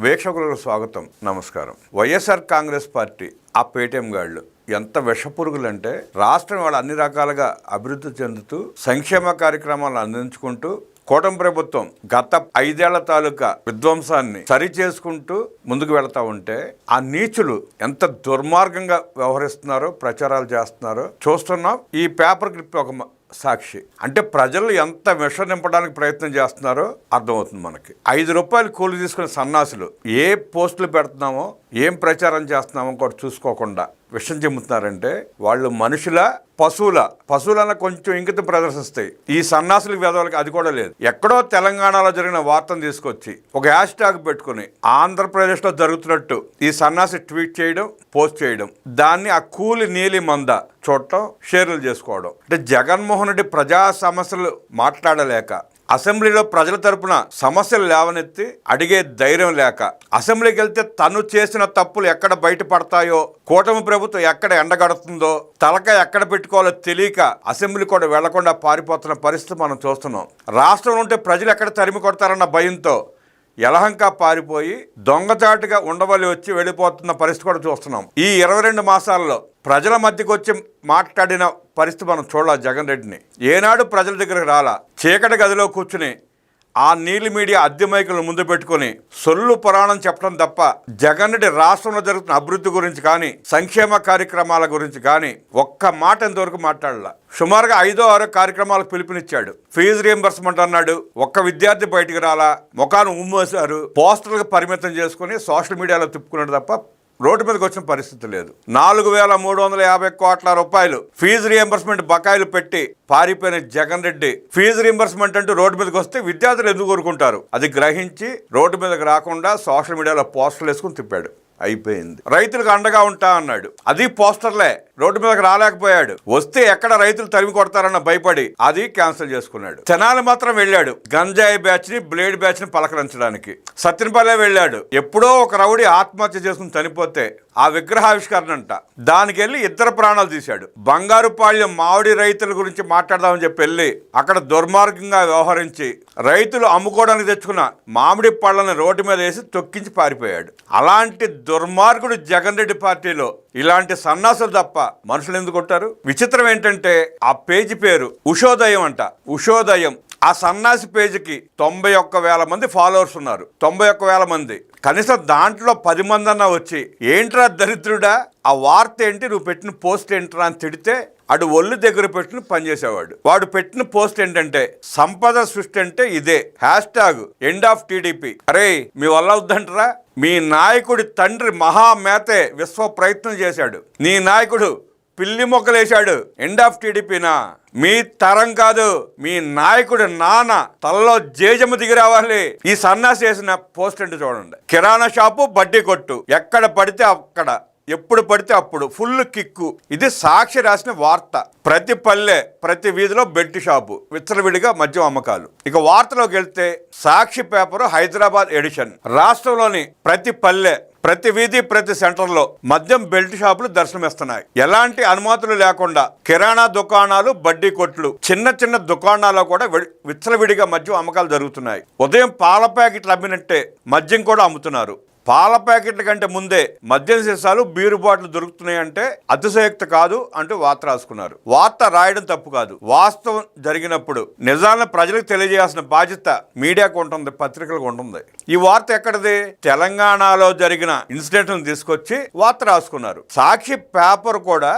వీక్షకులకు స్వాగతం, నమస్కారం. వైఎస్ఆర్ కాంగ్రెస్ పార్టీ ఆ పేటీఎం గాళ్ళు ఎంత విషపురుగులంటే రాష్ట్రం వాళ్ళు అన్ని రకాలుగా అభివృద్ధి చెందుతూ సంక్షేమ కార్యక్రమాలను అందించుకుంటూ కూటమి ప్రభుత్వం గత 5 ఏళ్ల తాలూకా విధ్వంసాన్ని సరి చేసుకుంటూ ముందుకు వెళతా ఉంటే ఆ నీచులు ఎంత దుర్మార్గంగా వ్యవహరిస్తున్నారో ప్రచారాలు చేస్తున్నారో చూస్తున్నాం. ఈ పేపర్ క్లిప్ ఒక సాక్షి. అంటే ప్రజలు ఎంత విష నింపడానికి ప్రయత్నం చేస్తున్నారో అర్థమవుతుంది మనకి. 5 రూపాయలు కూలి తీసుకునే సన్నాసులు ఏ పోస్టులు పెడుతున్నామో ఏం ప్రచారం చేస్తున్నామో కూడా చూసుకోకుండా విషం చెమ్ముతున్నారంటే వాళ్ళు మనుషుల పశువులన్న కొంచెం ఇంకితం ప్రదర్శిస్తాయి. ఈ సన్నాసులకు వేదవాళ్ళకి అది కూడా లేదు. ఎక్కడో తెలంగాణలో జరిగిన వార్తను తీసుకొచ్చి ఒక హ్యాష్ ట్యాగ్ పెట్టుకుని ఆంధ్రప్రదేశ్లో జరుగుతున్నట్టు ఈ సన్నాసి ట్వీట్ చేయడం, పోస్ట్ చేయడం, దాన్ని ఆ కూలి నీలి మంద చూడటం, షేర్లు చేసుకోవడం. అంటే జగన్మోహన్ రెడ్డి ప్రజా సమస్యలు మాట్లాడలేక, అసెంబ్లీలో ప్రజల తరపున సమస్యలు లేవనెత్తి అడిగే ధైర్యం లేక, అసెంబ్లీకి వెళ్తే తను చేసిన తప్పులు ఎక్కడ బయటపడతాయో, కూటమి ప్రభుత్వం ఎక్కడ ఎండగడుతుందో, తలకాయ ఎక్కడ పెట్టుకోవాలో తెలియక అసెంబ్లీ కూడా వెళ్లకుండా పారిపోతున్న పరిస్థితి మనం చూస్తున్నాం. రాష్ట్రంలో ఉంటే ప్రజలు ఎక్కడ తరిమి కొడతారన్న భయంతో యలహంక పారిపోయి దొంగచాటుగా ఉండవల్లి వచ్చి వెళ్ళిపోతున్న పరిస్థితి కూడా చూస్తున్నాం. ఈ 22 మాసాల్లో ప్రజల మధ్యకు వచ్చి మాట్లాడిన పరిస్థితి మనం చూడాలి. జగన్ రెడ్డిని ఏనాడు ప్రజల దగ్గరకు రాలా. చీకటి గదిలో కూర్చుని ఆ నీలి మీడియా అద్దె మైకులను ముందు పెట్టుకుని సొల్లు పురాణం చెప్పడం తప్ప జగన్ రెడ్డి రాష్ట్రంలో జరుగుతున్న అభివృద్ధి గురించి కానీ, సంక్షేమ కార్యక్రమాల గురించి కానీ ఒక్క మాట ఇంతవరకు మాట్లాడాల. సుమారుగా 5, 6 కార్యక్రమాలకు పిలుపునిచ్చాడు. ఫీజు రీఎంబర్స్మెంట్ అన్నాడు. ఒక్క విద్యార్థి బయటికి రాలా. ముఖాన్ని ఉమ్మేశారు. పోస్టర్లకు పరిమితం చేసుకుని సోషల్ మీడియాలో తిప్పుకున్నాడు తప్ప రోడ్డు మీదకి వచ్చిన పరిస్థితి లేదు. 4,350 కోట్ల రూపాయలు ఫీజు రీఎంబర్స్మెంట్ బకాయిలు పెట్టి పారిపోయిన జగన్ రెడ్డి ఫీజు రీఎంబర్స్మెంట్ అంటూ రోడ్డు మీదకి వస్తే విద్యార్థులు ఎందుకు కోరుకుంటారు? అది గ్రహించి రోడ్డు మీదకి రాకుండా సోషల్ మీడియాలో పోస్టర్లు వేసుకుని తిప్పాడు. అయిపోయింది. రైతులకు అండగా ఉంటా అన్నాడు. అది పోస్టర్లే. రోడ్డు మీదకి రాలేకపోయాడు. వస్తే ఎక్కడ రైతులు తరిమి కొడతారన్న భయపడి అది క్యాన్సిల్ చేసుకున్నాడు. తెనాలి మాత్రం వెళ్ళాడు. గంజాయి బ్యాచ్ ని, బ్లేడ్ బ్యాచ్ ని పలకరించడానికి. సత్యనపల్లె వెళ్ళాడు. ఎప్పుడో ఒక రౌడీ ఆత్మహత్య చేసుకుని చనిపోతే ఆ విగ్రహావిష్కరణ అంట, దానికి వెళ్ళి 2 ప్రాణాలు తీశాడు. బంగారుపాళ్యం మామిడి రైతుల గురించి మాట్లాడదామని చెప్పి వెళ్ళి అక్కడ దుర్మార్గంగా వ్యవహరించి రైతులు అమ్ముకోవడానికి తెచ్చుకున్న మామిడి పళ్ళని రోడ్డు మీద వేసి తొక్కించి పారిపోయాడు. అలాంటి దుర్మార్గుడు జగన్ రెడ్డి పార్టీలో ఇలాంటి సన్నాసులు తప్ప మనుషులు ఎందుకు కొట్టారు? విచిత్రం ఏంటంటే ఆ పేజీ పేరు ఉషోదయం అంట. ఉషోదయం. ఆ సన్నాసి పేజీకి 91,000 మంది ఫాలోవర్స్ ఉన్నారు. 91,000 మంది. కనీసం దాంట్లో 10 మంది అన్నా వచ్చి ఏంట్రా దరిద్రుడా, ఆ వార్త ఏంటి, నువ్వు పెట్టిన పోస్ట్ ఏంట్రా అని తిడితే అటు ఒళ్ళు దగ్గర పెట్టుకుని పనిచేసేవాడు. వాడు పెట్టిన పోస్ట్ ఏంటంటే సంపద సృష్టి అంటే ఇదే, #EndOfTDP. అరే మీ వల్ల వద్దంటరా? మీ నాయకుడి తండ్రి మహామేతే విశ్వ ప్రయత్నం చేశాడు. నీ నాయకుడు పిల్లి మొక్కలేశాడు. #EndOfTDPనా? మీ తరం కాదు, మీ నాయకుడు నాన్న తలలో జేజమ్మ దిగి రావాలి. ఈ సన్నాసి చేసిన పోస్ట్ అంటే చూడండి. కిరాణా షాపు, బడ్డీ కొట్టు, ఎక్కడ పడితే అక్కడ, ఎప్పుడు పడితే అప్పుడు ఫుల్ కిక్కు. ఇది సాక్షి రాసిన వార్త. ప్రతి పల్లె, ప్రతి వీధిలో బెల్ట్ షాపు, విచ్చలవిడిగా మద్యం అమ్మకాలు. ఇక వార్తలోకి వెళ్తే సాక్షి పేపరు హైదరాబాద్ ఎడిషన్. రాష్ట్రంలోని ప్రతి పల్లె, ప్రతి వీధి, ప్రతి సెంటర్లో మద్యం బెల్ట్ షాపులు దర్శనమిస్తున్నాయి. ఎలాంటి అనుమతులు లేకుండా కిరాణా దుకాణాలు, బడ్డీ కొట్లు, చిన్న చిన్న దుకాణాల్లో కూడా విచ్చలవిడిగా మద్యం అమ్మకాలు జరుగుతున్నాయి. ఉదయం పాల ప్యాకెట్లు అమ్మినట్టే మద్యం కూడా అమ్ముతున్నారు. పాల ప్యాకెట్ల కంటే ముందే మద్యం సీసాలు, బీరు బాటిల్ దొరుకుతున్నాయంటే అతిశయోక్తి కాదు అంటూ వార్త రాసుకున్నారు. వార్త రాయడం తప్పు కాదు. వాస్తవం జరిగినప్పుడు నిజాలను ప్రజలకు తెలియజేయాల్సిన బాధ్యత మీడియాకు ఉంటుంది, పత్రికలకు ఉంటుంది. ఈ వార్త ఎక్కడిది? తెలంగాణలో జరిగిన ఇన్సిడెంట్ను తీసుకొచ్చి వార్త రాసుకున్నారు. సాక్షి పేపర్ కూడా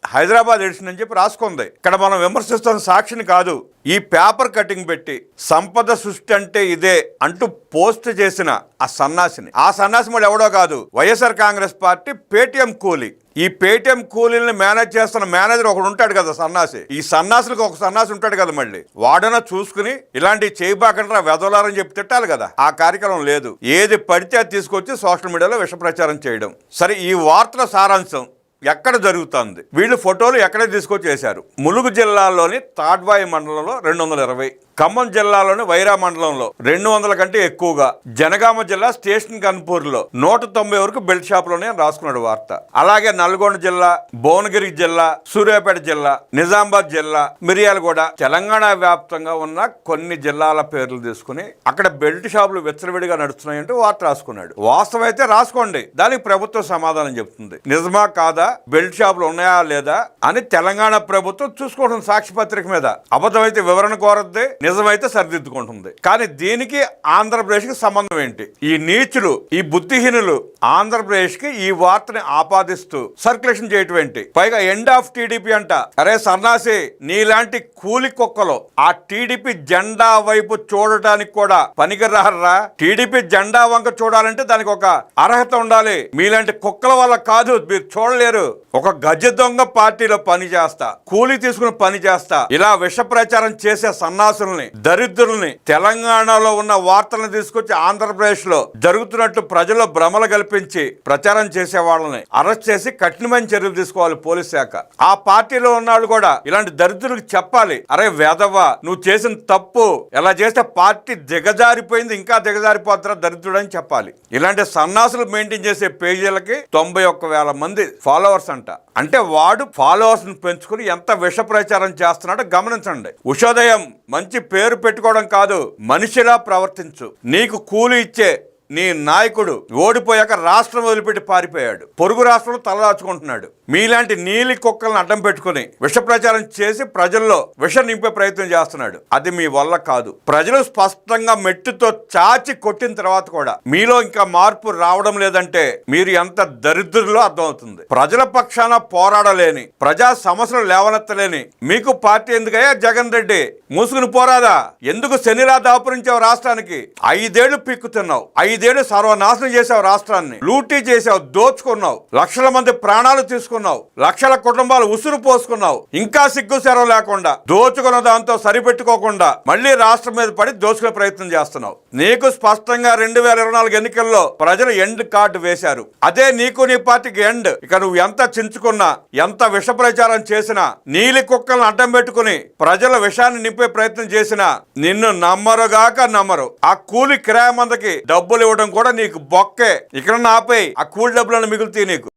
హైదరాబాద్ ఎడిషన్ అని చెప్పి రాసుకుంది. ఇక్కడ మనం విమర్శిస్తున్న సాక్షిని కాదు, ఈ పేపర్ కటింగ్ పెట్టి సంపద సృష్టి అంటే ఇదే అంటూ పోస్ట్ చేసిన ఆ సన్నాసిని. ఆ సన్నాసి మళ్ళీ ఎవడో కాదు, వైఎస్ఆర్ కాంగ్రెస్ పార్టీ పేటీఎం కూలీ. ఈ పేటీఎం కూలీని మేనేజ్ చేస్తున్న మేనేజర్ ఒకడు ఉంటాడు కదా సన్నాసి. ఈ సన్నాసులకు ఒక సన్నాసి ఉంటాడు కదా, మళ్ళీ వాడన చూసుకుని ఇలాంటి చేయబాకంటే వెదలారని చెప్పి తిట్టాలి కదా. ఆ కార్యక్రమం లేదు. ఏది పడితే అది తీసుకొచ్చి సోషల్ మీడియాలో విష ప్రచారం చేయడం. సరే, ఈ వార్తల సారాంశం ఎక్కడ జరుగుతుంది? వీళ్ళు ఫోటోలు ఎక్కడ తీసుకొచ్చి వేశారు? ములుగు జిల్లాలోని తాడ్వాయి మండలంలో 220, ఖమ్మం జిల్లాలోని వైరా మండలంలో 200 కంటే ఎక్కువగా, జనగామ జిల్లా స్టేషన్ కన్పూర్లో 190 వరకు బెల్ట్ షాపులోనే రాసుకున్నాడు వార్త. అలాగే నల్గొండ జిల్లా, భువనగిరి జిల్లా, సూర్యాపేట జిల్లా, నిజామాబాద్ జిల్లా, మిర్యాలగూడ, తెలంగాణ వ్యాప్తంగా ఉన్న కొన్ని జిల్లాల పేర్లు తీసుకుని అక్కడ బెల్ట్ షాపులు విచ్చలవిడిగా నడుస్తున్నాయంటూ వార్త రాసుకున్నాడు. వాస్తవం అయితే రాసుకోండి, దానికి ప్రభుత్వం సమాధానం చెప్తుంది. నిజమా కాదా, బెల్ట్ షాపులు ఉన్నాయా లేదా అని తెలంగాణ ప్రభుత్వం చూసుకోవడం సాక్షి పత్రిక మీద. అబద్ధమైతే వివరణ కోరద్ది, నిజమైతే సరిదిద్దుకుంటుంది. కానీ దీనికి ఆంధ్రప్రదేశ్ కి సంబంధం ఏంటి? ఈ నీచులు, ఈ బుద్ధిహీనులు ఆంధ్రప్రదేశ్ కి ఈ వార్తని ఆపాదిస్తూ సర్క్యులేషన్ చేయటం ఏంటి? పైగా ఎండ్ ఆఫ్ టీడీపీ అంట. అరే సన్నాసి, నీలాంటి కూలి కుక్కలు ఆ టీడీపీ జెండా వైపు చూడటానికి కూడా పనికిరారా? టీడీపీ జెండా వంక చూడాలంటే దానికి ఒక అర్హత ఉండాలి. మీలాంటి కుక్కల వల్ల కాదు, మీరు చూడలేరు. ఒక గజ దొంగ పార్టీలో పని చేస్తా, కూలి తీసుకుని పని చేస్తా, ఇలా విష ప్రచారం చేసే సన్నాసుల్ని, దరిద్రుల్ని, తెలంగాణలో ఉన్న వార్తలను తీసుకొచ్చి ఆంధ్రప్రదేశ్ లో జరుగుతున్నట్టు ప్రజల్లో భ్రమలు కల్పించి ప్రచారం చేసే వాళ్ళని అరెస్ట్ చేసి కఠినమైన చర్యలు తీసుకోవాలి పోలీస్ శాఖ. ఆ పార్టీలో ఉన్నాళ్ళు కూడా ఇలాంటి దరిద్రులకు చెప్పాలి, అరే వెధవా, నువ్వు చేసిన తప్పు, ఎలా చేస్తే పార్టీ దిగజారిపోయింది, ఇంకా దిగజారిపోతారా దరిద్రుడని చెప్పాలి. ఇలాంటి సన్నాసులు మెయింటైన్ చేసే పేజీలకి 91,000 మంది ఫాలోవర్స్ అంట. అంటే వాడు ఫాలోవర్స్ ని పెంచుకుని ఎంత విష ప్రచారం చేస్తున్నాడో గమనించండి. ఉషోదయం మంచి పేరు పెట్టుకోవడం కాదు, మనిషిలా ప్రవర్తించు. నీకు కూలి ఇచ్చే నీ నాయకుడు ఓడిపోయాక రాష్ట్రం వదిలిపెట్టి పారిపోయాడు, పొరుగు రాష్ట్రంలో తలదాచుకుంటున్నాడు. మీలాంటి నీలి కుక్కలను అడ్డం పెట్టుకుని విష ప్రచారం చేసి ప్రజల్లో విషం నింపే ప్రయత్నం చేస్తున్నాడు. అది మీ వల్ల కాదు. ప్రజలు స్పష్టంగా మెట్టుతో చాచి కొట్టిన తర్వాత కూడా మీలో ఇంకా మార్పు రావడం లేదంటే మీరు ఎంత దరిద్రులో అర్థమవుతుంది. ప్రజల పక్షాన పోరాడలేని, ప్రజా సమస్యలు లేవనెత్తలేని మీకు పార్టీ ఎందుకయ్యా జగన్ రెడ్డి? మూసుకుని పోరాదా? ఎందుకు శనిలా దాపురించావు రాష్ట్రానికి? 5 ఏళ్లు పీక్కుతున్నావు, 5 ఏళ్లు సర్వనాశనం చేసావు రాష్ట్రాన్ని, లూటీ చేసావు, దోచుకున్నావు, లక్షల మంది ప్రాణాలు తీసుకున్నావు, లక్షల కుటుంబాలు ఉసురు పోసుకున్నావు. ఇంకా సిగ్గు శరం లేకుండా దోచుకున్న దాంతో సరిపెట్టుకోకుండా మళ్ళీ రాష్ట్రం మీద పడి దోచుకునే ప్రయత్నం చేస్తున్నావు. నీకు స్పష్టంగా 2024 ఎన్నికల్లో ప్రజలు ఎండ్ కార్డు వేశారు. అదే నీకు నీ పార్టీకి ఎండ్. ఇక నువ్వు ఎంత చించుకున్నా, ఎంత విష ప్రచారం చేసినా, నీలి కుక్కలను అడ్డం పెట్టుకుని ప్రజల విషాన్ని నింపే ప్రయత్నం చేసినా నిన్ను నమ్మరుగాక నమ్మరు. ఆ కూలి కిరాయి మందకి డబ్బులు ఇవ్వడం కూడా నీకు బొక్కే. ఇక్కడ ఆపేయి, ఆ కూలి డబ్బులను మిగులుతాయి నీకు.